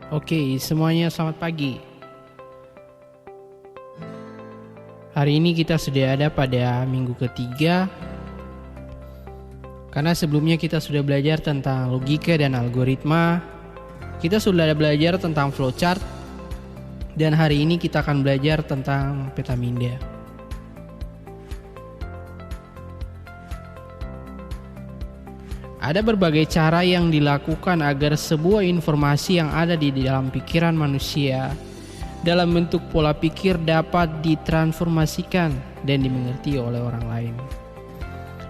Oke, semuanya selamat pagi. Hari ini kita sudah ada pada minggu ketiga. Karena sebelumnya kita sudah belajar tentang logika dan algoritma. Kita sudah belajar tentang flowchart. Dan hari ini kita akan belajar tentang petaminda. Ada berbagai cara yang dilakukan agar sebuah informasi yang ada di dalam pikiran manusia dalam bentuk pola pikir dapat ditransformasikan dan dimengerti oleh orang lain.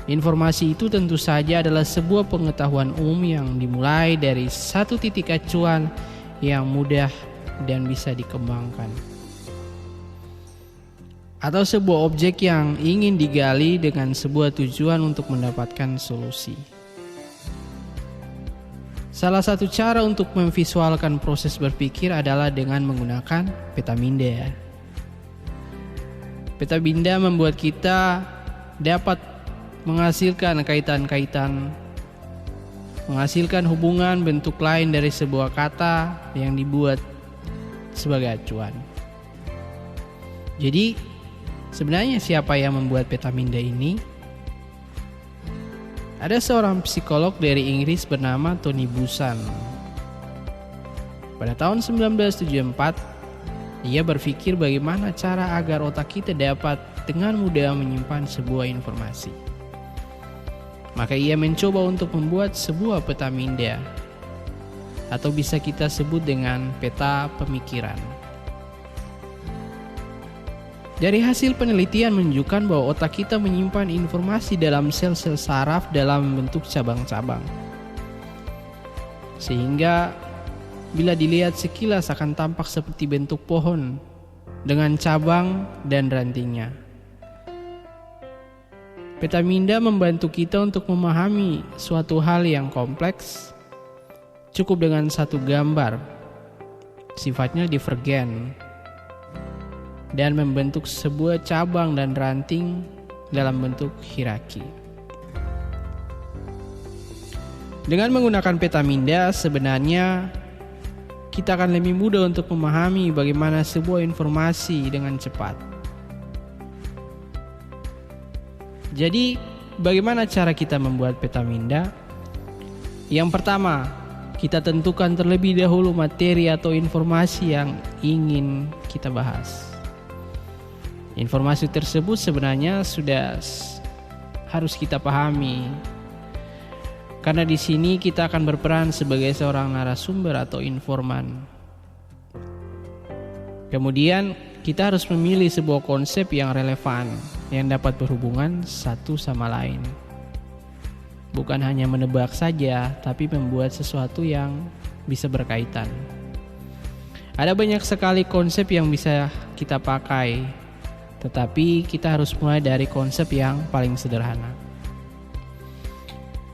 Informasi itu tentu saja adalah sebuah pengetahuan umum yang dimulai dari satu titik acuan yang mudah dan bisa dikembangkan, atau sebuah objek yang ingin digali dengan sebuah tujuan untuk mendapatkan solusi. Salah satu cara untuk memvisualkan proses berpikir adalah dengan menggunakan petaminda. Petaminda membuat kita dapat menghasilkan kaitan-kaitan, menghasilkan hubungan bentuk lain dari sebuah kata yang dibuat sebagai acuan. Jadi, sebenarnya siapa yang membuat petaminda ini? Ada seorang psikolog dari Inggris bernama Tony Buzan. Pada tahun 1974, ia berpikir bagaimana cara agar otak kita dapat dengan mudah menyimpan sebuah informasi. Maka ia mencoba untuk membuat sebuah petaminda, atau bisa kita sebut dengan peta pemikiran. Dari hasil penelitian menunjukkan bahwa otak kita menyimpan informasi dalam sel-sel saraf dalam bentuk cabang-cabang. Sehingga bila dilihat sekilas akan tampak seperti bentuk pohon dengan cabang dan rantingnya. Petaminda membantu kita untuk memahami suatu hal yang kompleks cukup dengan satu gambar, sifatnya divergen, dan membentuk sebuah cabang dan ranting dalam bentuk hierarki. Dengan menggunakan petaminda, sebenarnya kita akan lebih mudah untuk memahami bagaimana sebuah informasi dengan cepat. Jadi, bagaimana cara kita membuat petaminda? Yang pertama, kita tentukan terlebih dahulu materi atau informasi yang ingin kita bahas. Informasi tersebut sebenarnya sudah harus kita pahami, karena di sini kita akan berperan sebagai seorang narasumber atau informan. Kemudian kita harus memilih sebuah konsep yang relevan, yang dapat berhubungan satu sama lain. Bukan hanya menebak saja, tapi membuat sesuatu yang bisa berkaitan. Ada banyak sekali konsep yang bisa kita pakai, tetapi kita harus mulai dari konsep yang paling sederhana.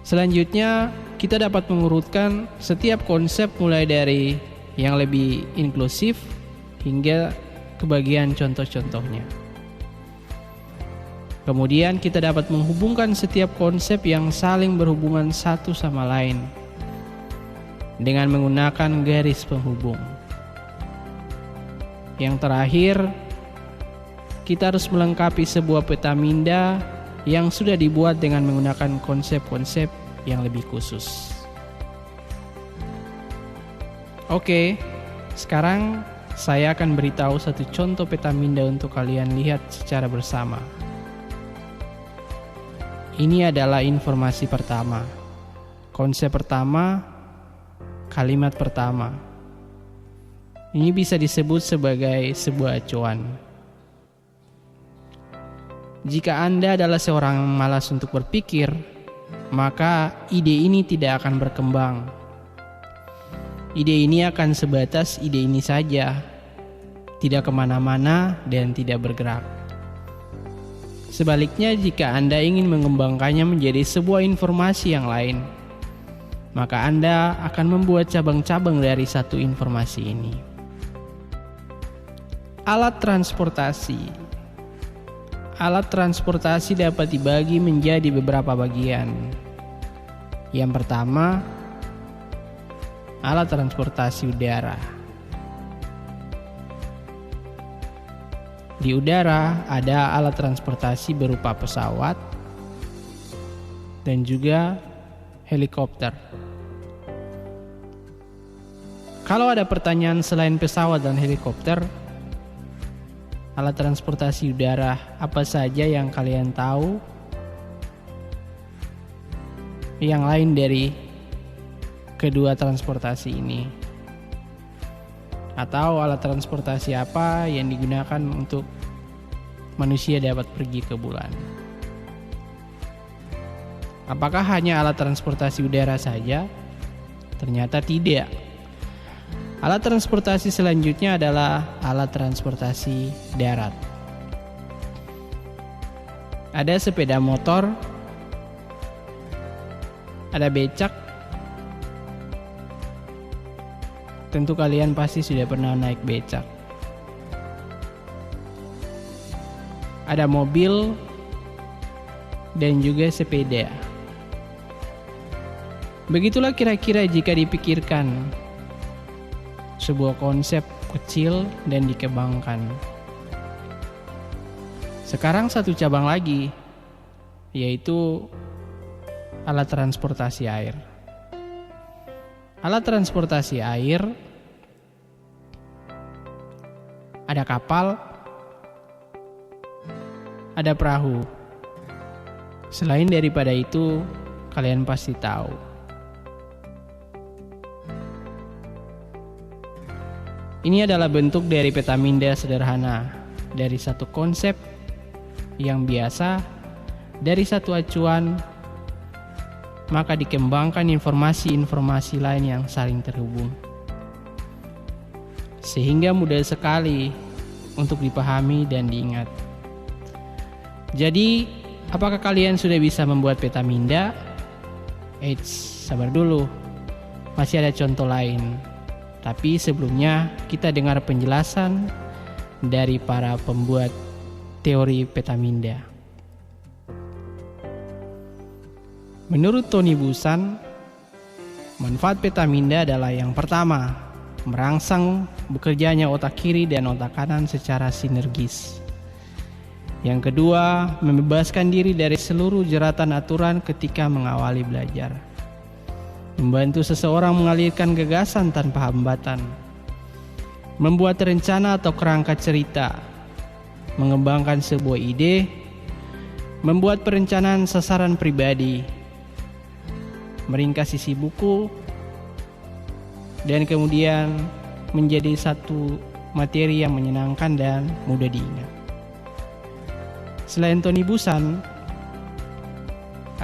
Selanjutnya, kita dapat mengurutkan setiap konsep mulai dari yang lebih inklusif hingga ke bagian contoh-contohnya. Kemudian kita dapat menghubungkan setiap konsep yang saling berhubungan satu sama lain dengan menggunakan garis penghubung. Yang terakhir, kita harus melengkapi sebuah petaminda yang sudah dibuat dengan menggunakan konsep-konsep yang lebih khusus. Oke, sekarang saya akan beritahu satu contoh petaminda untuk kalian lihat secara bersama. Ini adalah informasi pertama, konsep pertama, kalimat pertama. Ini bisa disebut sebagai sebuah acuan. Jika Anda adalah seorang yang malas untuk berpikir, maka ide ini tidak akan berkembang. Ide ini akan sebatas ide ini saja, tidak kemana-mana dan tidak bergerak. Sebaliknya, jika Anda ingin mengembangkannya menjadi sebuah informasi yang lain, maka Anda akan membuat cabang-cabang dari satu informasi ini. Alat transportasi. Alat transportasi dapat dibagi menjadi beberapa bagian. Yang pertama, alat transportasi udara. Di udara ada alat transportasi berupa pesawat dan juga helikopter. Kalau ada pertanyaan selain pesawat dan helikopter, alat transportasi udara apa saja yang kalian tahu? Yang lain dari kedua transportasi ini, atau alat transportasi apa yang digunakan untuk manusia dapat pergi ke bulan? Apakah hanya alat transportasi udara saja? Ternyata tidak. Alat transportasi selanjutnya adalah alat transportasi darat. Ada sepeda motor, ada becak. Tentu kalian pasti sudah pernah naik becak. Ada mobil dan juga sepeda. Begitulah kira-kira jika dipikirkan sebuah konsep kecil dan dikembangkan. Sekarang satu cabang lagi, yaitu alat transportasi air. Alat transportasi air, ada kapal, ada perahu. Selain daripada itu, kalian pasti tahu. Ini adalah bentuk dari peta minda sederhana, dari satu konsep yang biasa, dari satu acuan, maka dikembangkan informasi-informasi lain yang saling terhubung. Sehingga mudah sekali untuk dipahami dan diingat. Jadi, apakah kalian sudah bisa membuat peta minda? Sabar dulu, masih ada contoh lain. Tapi sebelumnya kita dengar penjelasan dari para pembuat teori peta minda. Menurut Tony Buzan, manfaat peta minda adalah yang pertama, merangsang bekerjanya otak kiri dan otak kanan secara sinergis. Yang kedua, membebaskan diri dari seluruh jeratan aturan ketika mengawali belajar. Membantu seseorang mengalirkan gagasan tanpa hambatan, membuat rencana atau kerangka cerita, mengembangkan sebuah ide, membuat perencanaan sasaran pribadi, meringkas isi buku, dan kemudian menjadi satu materi yang menyenangkan dan mudah diingat. Selain Tony Buzan,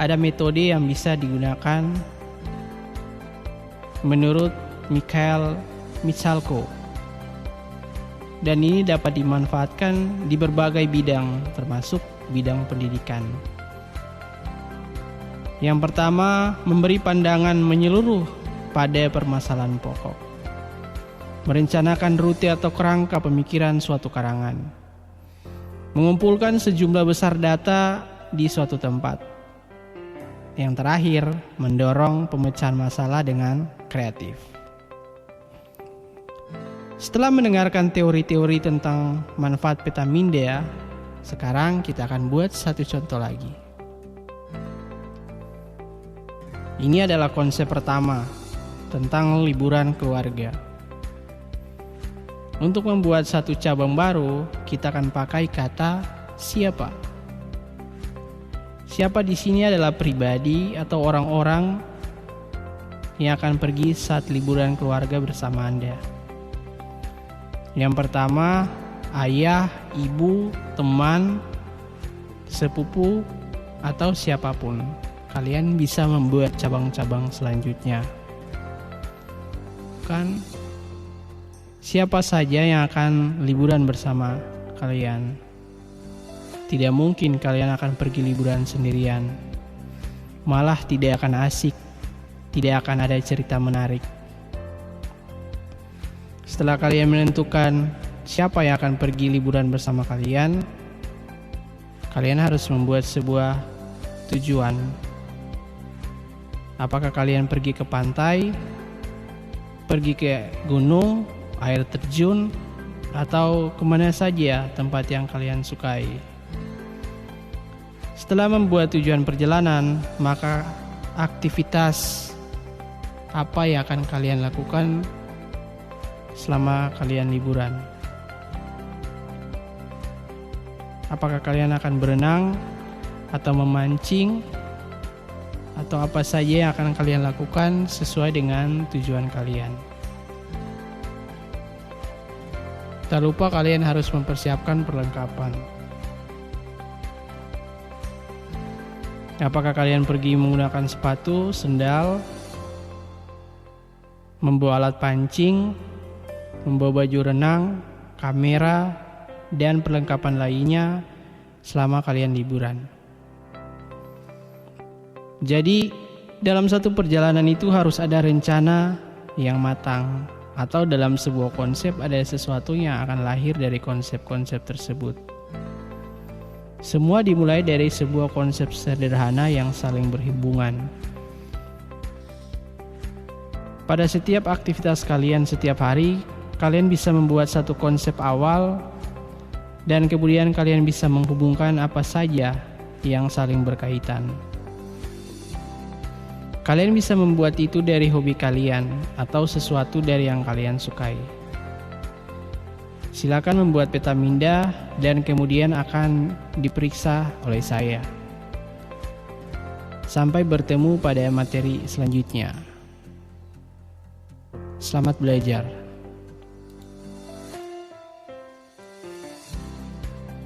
ada metode yang bisa digunakan menurut Mikhail Michalko, dan ini dapat dimanfaatkan di berbagai bidang, termasuk bidang pendidikan. Yang pertama, memberi pandangan menyeluruh pada permasalahan pokok, merencanakan rute atau kerangka pemikiran suatu karangan, mengumpulkan sejumlah besar data di suatu tempat. Yang terakhir, mendorong pemecahan masalah dengan kreatif. Setelah mendengarkan teori-teori tentang manfaat peta minda, sekarang kita akan buat satu contoh lagi. Ini adalah konsep pertama tentang liburan keluarga. Untuk membuat satu cabang baru, kita akan pakai kata siapa. Siapa di sini adalah pribadi atau orang-orang yang akan pergi saat liburan keluarga bersama Anda. Yang pertama, ayah, ibu, teman, sepupu, atau siapapun. Kalian bisa membuat cabang-cabang selanjutnya. Kan, siapa saja yang akan liburan bersama kalian? Tidak mungkin kalian akan pergi liburan sendirian. Malah tidak akan asik, tidak akan ada cerita menarik. Setelah kalian menentukan siapa yang akan pergi liburan bersama kalian, kalian harus membuat sebuah tujuan. Apakah kalian pergi ke pantai, pergi ke gunung, air terjun, atau kemana saja tempat yang kalian sukai. Setelah membuat tujuan perjalanan, maka aktivitas apa yang akan kalian lakukan selama kalian liburan? Apakah kalian akan berenang atau memancing, atau apa saja yang akan kalian lakukan sesuai dengan tujuan kalian? Tak lupa kalian harus mempersiapkan perlengkapan. Apakah kalian pergi menggunakan sepatu, sendal, membawa alat pancing, membawa baju renang, kamera, dan perlengkapan lainnya selama kalian liburan? Jadi, dalam satu perjalanan itu harus ada rencana yang matang, atau dalam sebuah konsep ada sesuatu yang akan lahir dari konsep-konsep tersebut. Semua dimulai dari sebuah konsep sederhana yang saling berhubungan. Pada setiap aktivitas kalian setiap hari, kalian bisa membuat satu konsep awal, dan kemudian kalian bisa menghubungkan apa saja yang saling berkaitan. Kalian bisa membuat itu dari hobi kalian atau sesuatu dari yang kalian sukai. Silakan membuat peta minda dan kemudian akan diperiksa oleh saya. Sampai bertemu pada materi selanjutnya. Selamat belajar.